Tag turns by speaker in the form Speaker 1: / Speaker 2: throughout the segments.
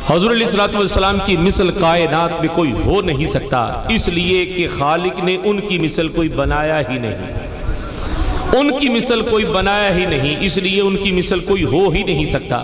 Speaker 1: حضور علیہ الصلوۃ والسلام کی مثل کائنات میں کوئی ہو نہیں سکتا، اس لیے کہ خالق نے ان کی مثل کوئی بنایا ہی نہیں، ان کی مثل کوئی بنایا ہی نہیں، اس لیے ان کی مثل کوئی ہو ہی نہیں سکتا۔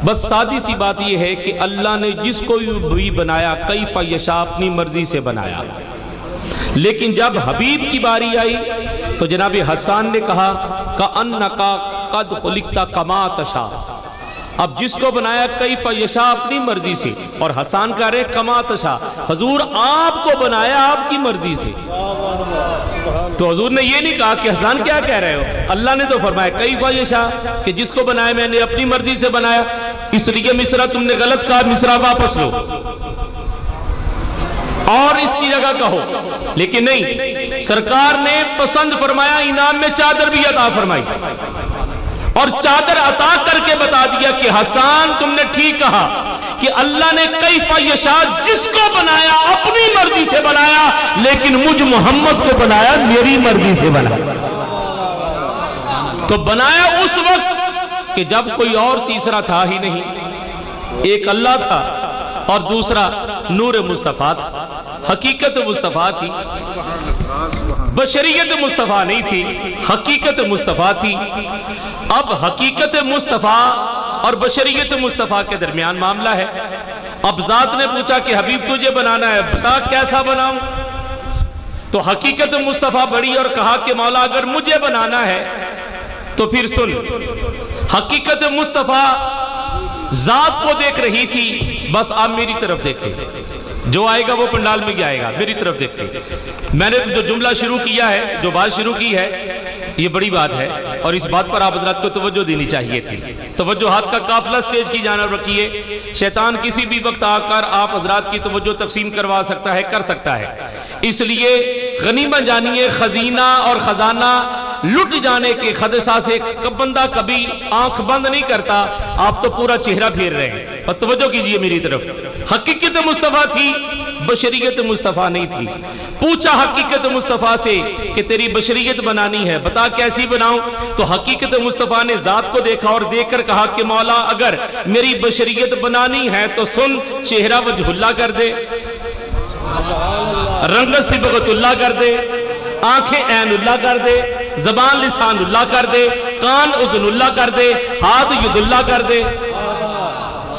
Speaker 1: بس سادی سی بات یہ ہے کہ اللہ نے جس کو بھی بنایا کیف یشاء اپنی مرضی سے بنایا، لیکن جب حبیب کی باری آئی تو جناب حسان نے کہا کأنک قد خلقت کما تشاء، اب جس کو بنایا کیف یشاء اپنی مرضی سے، اور حسان کہہ رہے کما تشاء، حضور آپ کو بنایا آپ کی مرضی سے۔ تو حضور نے یہ نہیں کہا کہ حسان کیا کہہ رہے ہو، اللہ نے تو فرمایا کیف یشاء کہ جس کو بنایا میں نے اپنی مرضی سے بنایا، اس لیے مصرع تم نے غلط کہا، مصرع واپس لو اور اس کی جگہ کہو، لیکن نہیں، سرکار نے پسند فرمایا، انعام میں چادر بھی عطا فرمائی اور چادر عطا کر کے بتا دیا کہ حسان تم نے ٹھیک کہا کہ اللہ نے کیف یشاء جس کو بنایا اپنی مرضی سے بنایا، لیکن مجھ محمد کو بنایا میری مرضی سے بنایا۔ تو بنایا اس وقت کہ جب کوئی اور تیسرا تھا ہی نہیں، ایک اللہ تھا اور دوسرا نور مصطفیٰ تھا، حقیقت مصطفیٰ تھی، بشریت مصطفیٰ نہیں تھی، حقیقت مصطفیٰ تھی۔ اب حقیقت مصطفیٰ اور بشریت مصطفیٰ کے درمیان معاملہ ہے۔ اب ذات نے پوچھا کہ حبیب تجھے بنانا ہے، بتا کیسا بناؤں؟ تو حقیقت مصطفیٰ بڑی اور کہا کہ مولا اگر مجھے بنانا ہے تو پھر سن، حقیقت مصطفیٰ ذات کو دیکھ رہی تھی، بس آپ میری طرف دیکھیں، جو آئے گا وہ پنڈال میں آئے گا، میری طرف دیکھیں۔ میں نے جو جملہ شروع کیا ہے، جو بات شروع کی ہے، یہ بڑی بات ہے اور اس بات پر آپ حضرات کو توجہ دینی چاہیے تھی۔ توجہات کا قافلہ سٹیج کی جانب رکھیے، شیطان کسی بھی وقت آ کر آپ حضرات کی توجہ تقسیم کروا سکتا ہے، کر سکتا ہے، اس لیے غنیمت جانیے، خزینہ اور خزانہ لٹ جانے کے خدشہ سے بندہ کبھی آنکھ بند نہیں کرتا، آپ تو پورا چہرہ پھیر رہے ہیں۔ اور توجہ کیجئے میری طرف، حقیقت مصطفیٰ تھی، بشریت مصطفیٰ نہیں تھی۔ پوچھا حقیقت مصطفیٰ سے کہ تیری بشریت بنانی ہے، بتا کیسی بناؤں؟ تو حقیقت مصطفیٰ نے ذات کو دیکھا اور دیکھ کر کہا کہ مولا اگر میری بشریت بنانی ہے تو سن، چہرہ وجہ اللہ کر دے، رنگت صبغت اللہ کر دے، آنکھیں عین اللہ کر دے، زبان لسان اللہ کر دے، کان اذن اللہ کر دے، ہاتھ ید اللہ کر دے۔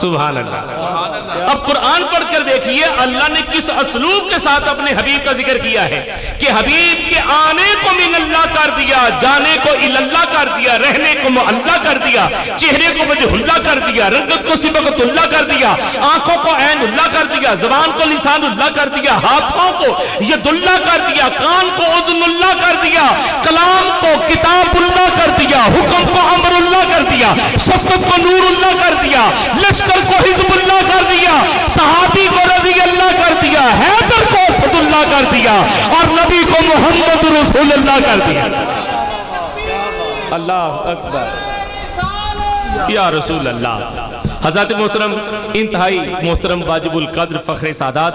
Speaker 1: سبحان اللہ۔ اب قرآن پڑھ کر دیکھیے اللہ نے کس اسلوب کے ساتھ اپنے حبیب کا ذکر کیا ہے کہ حبیب کے آنے کو من اللہ کر دیا، جانے کو اللہ کر دیا، رہنے کو اللہ کر دیا، چہرے کو وجہ اللہ کر دیا، رنگت کو صبغت اللہ کر دیا، آنکھوں کو عین اللہ کر دیا، زبان کو لسان اللہ کر دیا، ہاتھوں کو ید اللہ کر دیا، کان کو اذن اللہ کر دیا، کلام کو کتاب اللہ کر دیا، حکم کو امر اللہ کر دیا، شفقت کو نور اللہ کر دیا، لشکر کو حزب اللہ کر دیا، صحابی کو رضی اللہ کر دیا، حیدر کو اسد اللہ کر دیا، اور نبی کو محمد رسول اللہ کر دیا۔ اللہ اکبر، یا رسول اللہ۔ حضرت محترم، انتہائی محترم واجب القدر فخر سادات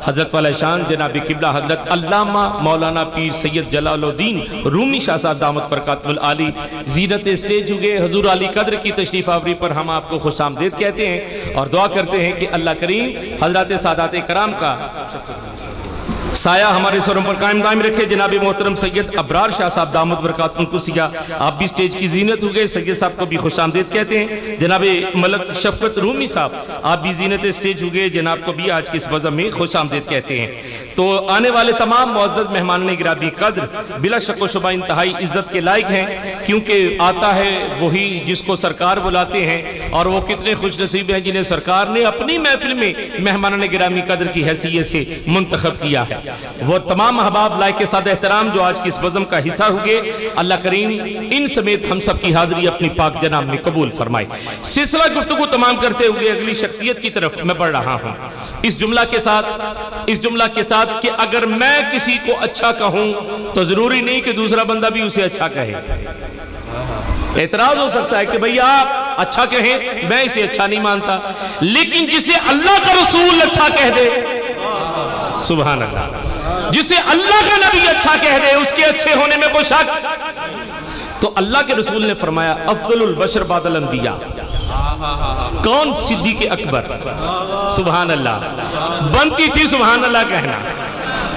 Speaker 1: حضرت والا شان جناب قبلہ حضرت علامہ مولانا پیر سید جلال الدین رومی شاہ صاحب دامت برکاتہ العالی زینت اسٹیج ہوگے، حضور علی قدر کی تشریف آوری پر ہم آپ کو خوش آمدید کہتے ہیں اور دعا کرتے ہیں کہ اللہ کریم حضرات سادات کرام کا سایہ ہمارے سروں پر قائم دائم رکھے۔ جناب محترم سید ابرار شاہ صاحب دامت برکاتہ القدسیہ، آپ بھی سٹیج کی زینت ہوگے، سید صاحب کو بھی خوش آمدید کہتے ہیں۔ جناب ملک شفقت رومی صاحب، آپ بھی زینت سٹیج ہوگے، جناب کو بھی آج کی اس بزم میں خوش آمدید کہتے ہیں۔ تو آنے والے تمام معزز مہمان گرامی قدر بلا شک و شبہ انتہائی عزت کے لائق ہیں، کیونکہ آتا ہے وہی جس کو سرکار بلاتے ہیں، اور وہ کتنے خوش نصیب ہیں جنہیں سرکار نے اپنی محفل میں مہمان گرامی قدر کی حیثیت سے منتخب کیا ہے۔ وہ تمام احباب لائق سادہ احترام جو آج کی اس بزم کا حصہ ہوگے، اللہ کریم ان سمیت ہم سب کی حاضری اپنی پاک جناب میں قبول فرمائے۔ سلسلہ گفتگو تمام کرتے ہوئے اگلی شخصیت کی طرف میں بڑھ رہا ہوں اس جملہ کے ساتھ کہ اگر میں کسی کو اچھا کہوں تو ضروری نہیں کہ دوسرا بندہ بھی اسے اچھا کہے۔ اعتراض ہو سکتا ہے کہ بھئی آپ اچھا کہیں، میں اسے اچھا نہیں مانتا، لیکن جسے اللہ کا رسول اچھا کہہ دے، سبحان اللہ، جسے اللہ کا نبی اچھا کہہ دے، اس کے اچھے ہونے میں کوئی شک، تو اللہ کے رسول نے فرمایا افضل البشر بعد الانبیاء، کون؟ صدیق اکبر. سبحان اللہ. بنتی تھی سبحان اللہ کہنا.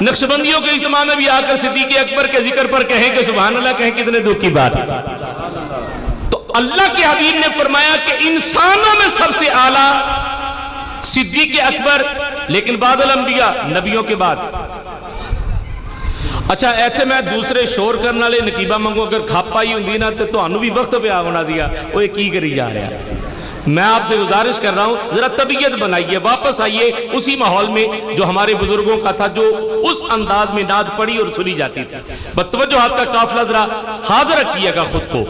Speaker 1: نقشبندیوں کے اجتماع میں بھی آ کر صدیق اکبر کے ذکر پر کہیں کہ سبحان اللہ کہیں، کتنے دکھ کی بات ہے. تو اللہ کے حبیب نے فرمایا کہ انسانوں میں سب سے اعلیٰ صدیق اکبر، لیکن بعد الانبیاء، نبیوں کے بعد. اچھا ایتھے میں دوسرے شور کرنا لے نقیبہ منگو اگر کھاپا ہی ہوندی نا تو انہوں بھی وقت پہ آگونا سیا وہ ایک ہی کری جا رہا ہے. میں آپ سے گزارش کر رہا ہوں ذرا طبیعت بنائیے، واپس آئیے اسی ماحول میں جو ہمارے بزرگوں کا تھا، جو اس انداز میں نعت پڑھی اور سنی جاتی تھی. بتوجہات کا قافلہ ذرا حاضر رکھیے گا خود کو.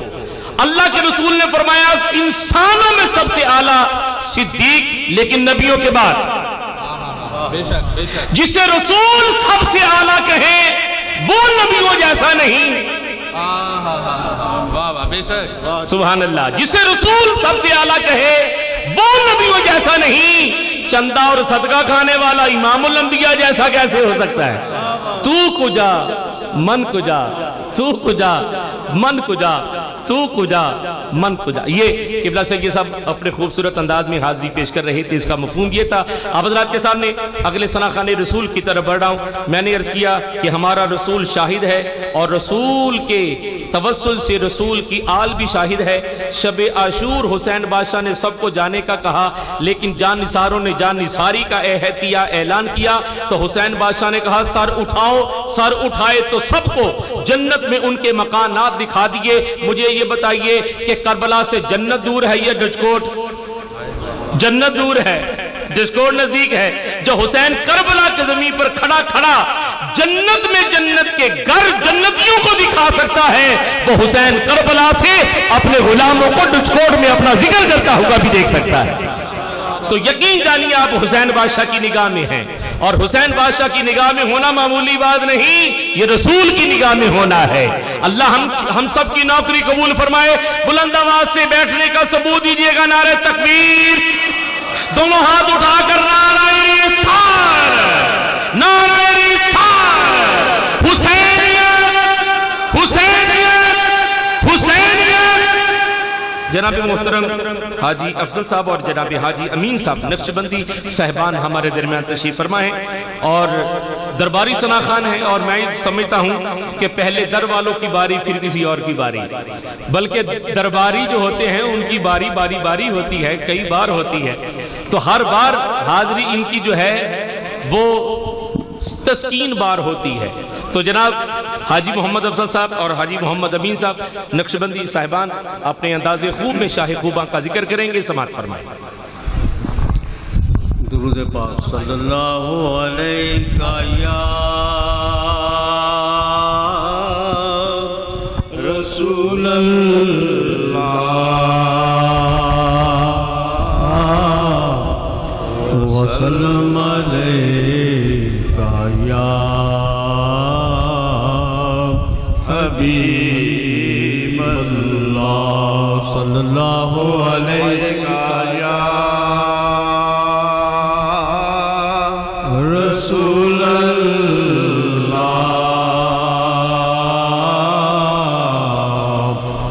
Speaker 1: اللہ کے رسول نے فرمایا انسانوں میں سب سے اعلیٰ صدیق، لیکن نبیوں کے بعد. جسے رسول سب سے اعلیٰ کہیں وہ نبیوں جیسا نہیں. سبحان اللہ. جسے رسول سب سے اعلیٰ کہے وہ نبیوں جیسا نہیں. چندہ اور صدقہ کھانے والا امام الانبیاء جیسا کیسے ہو سکتا ہے؟ تو کجا من کجا، تو کجا من کجا، تو کجا من کجا. یہ قبلہ سے یہ سب اپنے خوبصورت انداز میں حاضری پیش کر رہے تھے. اس کا مفہوم یہ تھا. آپ حضرات کے سامنے اگلے ثناخان رسول کی طرف بڑھ رہا ہوں. میں نے عرض کیا کہ ہمارا رسول شاہد ہے اور رسول کے توسل سے رسول کی آل بھی شاہد ہے. شب عاشور حسین بادشاہ نے سب کو جانے کا کہا، لیکن جان نثاروں نے جان نثاری کا عہد کیا، اعلان کیا. تو حسین بادشاہ نے کہا سر اٹھاؤ. سر اٹھائے تو سب کو جنت میں ان کے مکانات دکھا دیے. مجھے یہ بتائیے کہ کربلا سے جنت دور ہے یا ڈچکوٹ؟ جنت دور ہے، ڈچکوٹ نزدیک ہے. جو حسین کربلا کے زمین پر کھڑا کھڑا جنت میں جنت کے گھر جنتیوں کو دکھا سکتا ہے، وہ حسین کربلا سے اپنے غلاموں کو ڈچکوٹ میں اپنا ذکر کرتا ہوا بھی دیکھ سکتا ہے. تو یقین جانیے آپ حسین بادشاہ کی نگاہ میں ہیں، اور حسین بادشاہ کی نگاہ میں ہونا معمولی بات نہیں، یہ رسول کی نگاہ میں ہونا ہے. اللہ ہم سب کی نوکری قبول فرمائے. بلند آواز سے بیٹھنے کا ثبوت دیجیے گا. نعرہ تکبیر. دونوں ہاتھ اٹھا کر نعرہ رسالت، نعرہ رسالت، حسینیت، حسینیت، حسینیت. جناب محترم حاجی افضل صاحب اور جناب حاجی امین صاحب نقشبندی صاحبان ہمارے درمیان تشریف فرما ہیں اور درباری ثناخان ہیں. اور میں سمجھتا ہوں کہ پہلے در والوں کی باری پھر کسی اور کی باری، بلکہ درباری جو ہوتے ہیں ان کی باری باری باری ہوتی ہے، کئی بار ہوتی ہے. تو ہر بار حاضری ان کی جو ہے وہ تسکین بار ہوتی ہے. تو جناب حاجی محمد افضل صاحب اور حاجی محمد امین صاحب نقشبندی صاحبان اپنے انداز خوب میں شاہ خوباں کا ذکر کریں گے. سماعت فرمائیں.
Speaker 2: درود پاک صلی اللہ علیہ یا رسول اللہ وسلم علیکہ یا حبیب اللہ صلی اللہ علیہ یا رسول اللہ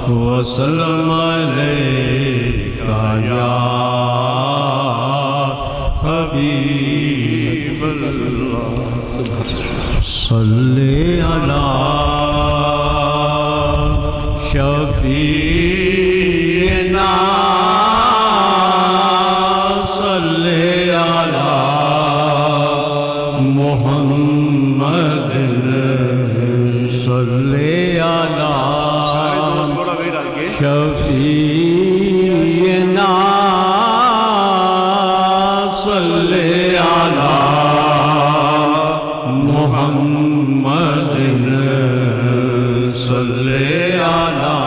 Speaker 2: وسلم علیکہ یا حبیب اللہ صلی علی شفیعنا صلی علی محمد صلی علی شفیعنا صلی علی محمد صلی علی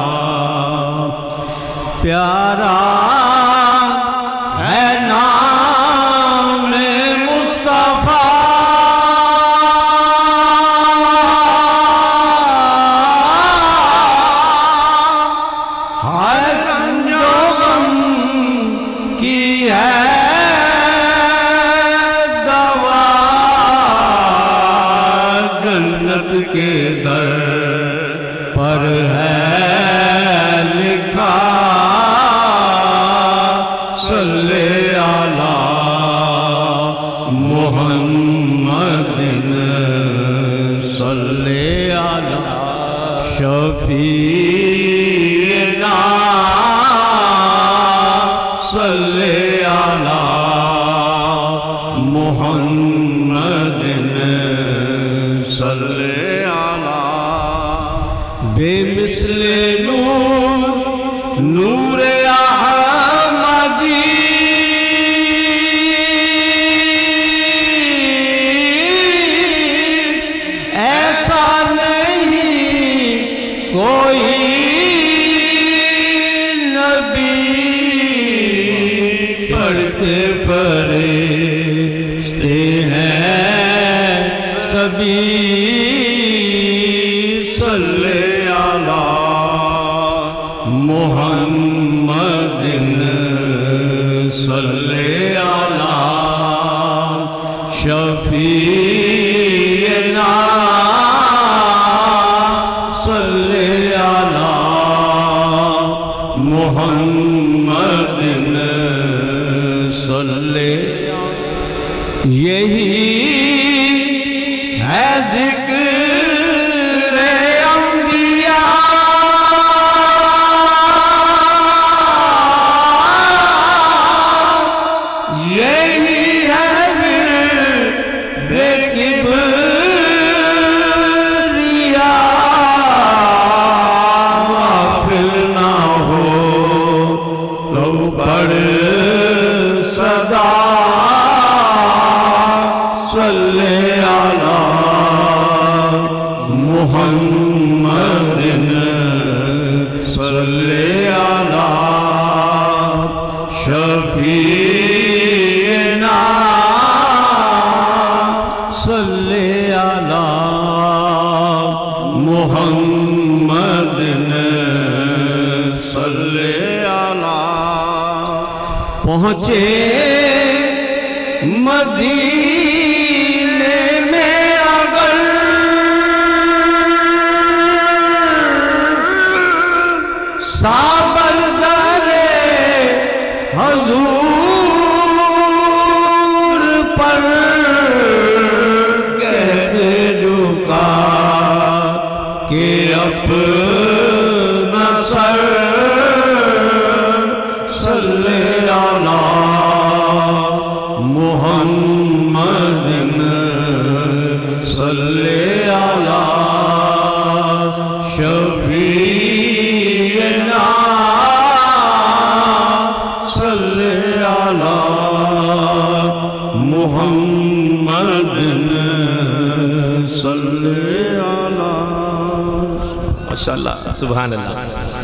Speaker 2: شفیعنا صلی علی محمد صلی علی بے مثل نور احمدی ایسا نہیں کوئی نبی پڑھتے فرشتے ہیں سبھی صلی علی محمد صلی علی شفیعنا صلی علی محمد صلی یہی ہے ذکر انبیاء یہی ہے ورد کبریاء غافل نہ ہو تو پڑھ صدا صلی علی محمد صلی علی شفیعنا صلی علی محمد صلی علی پہنچے مدینے میں اگر سابل درے حضور پر کہتے جھکا کہ اپنا سر صلی علی محمد صلی علی شفیعنا صلی علی محمد صلی علی
Speaker 1: ماشاءاللہ سبحان اللہ.